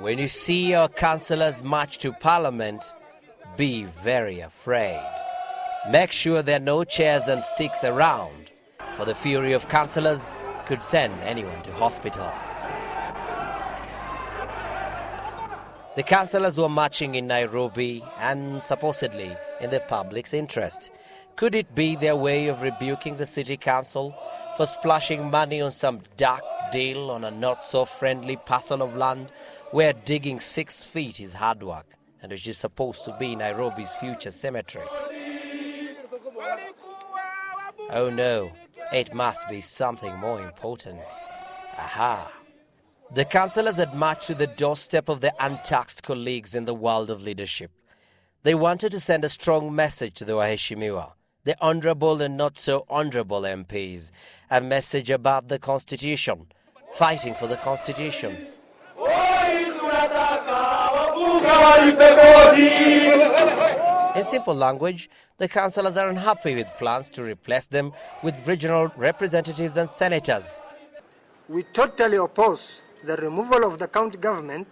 When you see your councillors march to Parliament, be very afraid. Make sure there are no chairs and sticks around, for the fury of councillors could send anyone to hospital. The councillors were marching in Nairobi and supposedly in the public's interest. Could it be their way of rebuking the city council for splashing money on some dark deal on a not-so-friendly parcel of land where digging 6 feet is hard work and which is supposed to be Nairobi's future cemetery? Oh no, it must be something more important. Aha! The councillors had marched to the doorstep of their untaxed colleagues in the world of leadership. They wanted to send a strong message to the Waheshimiwa, the honourable and not so honourable MPs, a message about the Constitution, fighting for the Constitution. In simple language, the councillors are unhappy with plans to replace them with regional representatives and senators. We totally oppose the removal of the county government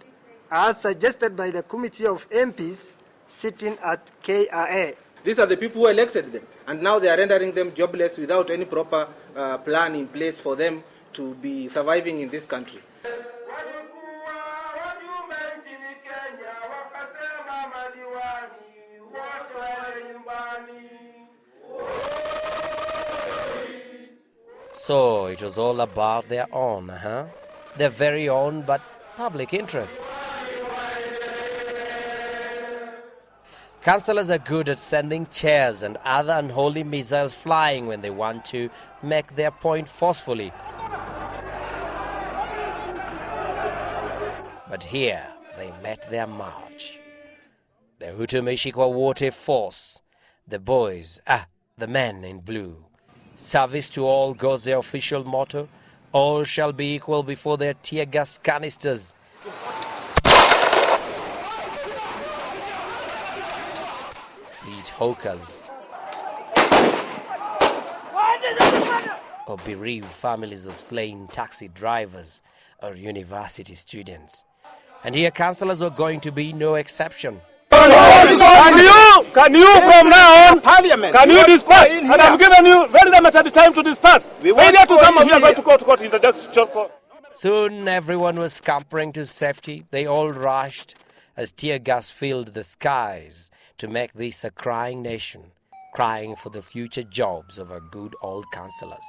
as suggested by the committee of MPs sitting at KRA. These are the people who elected them, and now they are rendering them jobless without any proper plan in place for them to be surviving in this country. So it was all about their own, huh? Their very own but public interest. Councillors are good at sending chairs and other unholy missiles flying when they want to make their point forcefully. But here they met their march. The Hutumeshikwa Wote Force, the boys, the men in blue. Service to all goes their official motto. All shall be equal before their tear gas canisters. Be it hawkers or bereaved families of slain taxi drivers or university students. And here councillors were going to be no exception. Can you from now on, can you disperse? And I'm giving you very limited time to disperse. Failure to some of you are going to go to court in the next short court. Soon everyone was scampering to safety. They all rushed as tear gas filled the skies to make this a crying nation, crying for the future jobs of our good old councillors.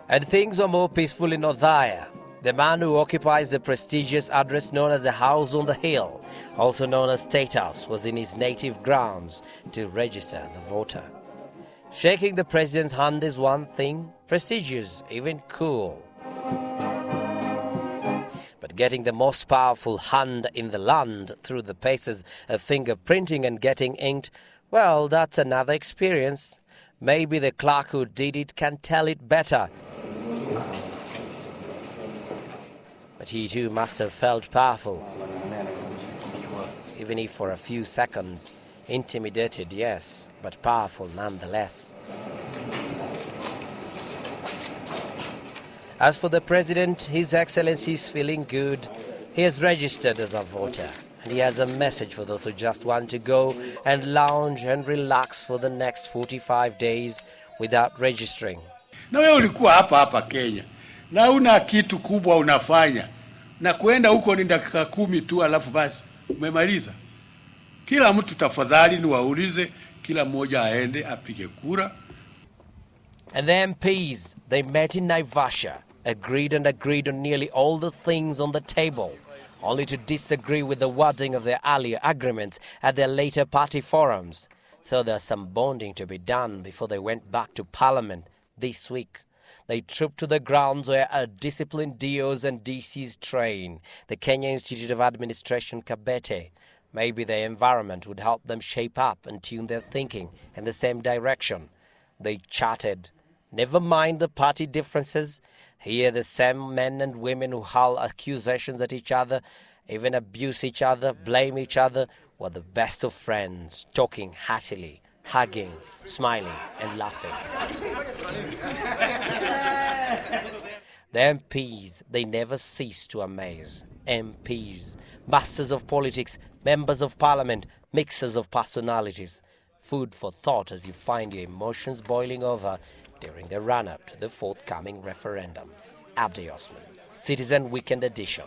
And things were more peaceful in Othaya. The man who occupies the prestigious address known as the House on the Hill, also known as State House, was in his native grounds to register as a voter. Shaking the president's hand is one thing, prestigious, even cool. But getting the most powerful hand in the land through the paces of fingerprinting and getting inked, well, that's another experience. Maybe the clerk who did it can tell it better. But he too must have felt powerful, even if for a few seconds. Intimidated, yes, but powerful nonetheless. As for the President, His Excellency is feeling good. He has registered as a voter, and he has a message for those who just want to go and lounge and relax for the next 45 days without registering. Na wewe ulikuwa hapa Kenya. Na una kitu kubwa unafanya. Na kuenda huko ni dakika 10 tu alafu basi umemaliza. Kila mtu tafadhali niwaulize, kila mmoja aende apige kura. And the MPs, they met in Naivasha, agreed on nearly all the things on the table, only to disagree with the wording of their earlier agreements at their later party forums. So there's some bonding to be done before they went back to Parliament this week. They trooped to the grounds where a disciplined DOs and DCs train, the Kenya Institute of Administration, Kabete. Maybe the environment would help them shape up and tune their thinking in the same direction. They chatted. Never mind the party differences. Here the same men and women who hurl accusations at each other, even abuse each other, blame each other, were the best of friends, talking heartily, hugging, smiling and laughing. The MPs, they never cease to amaze. MPs, masters of politics, members of parliament, mixers of personalities. Food for thought as you find your emotions boiling over during the run-up to the forthcoming referendum. Abdi Osman, Citizen Weekend Edition.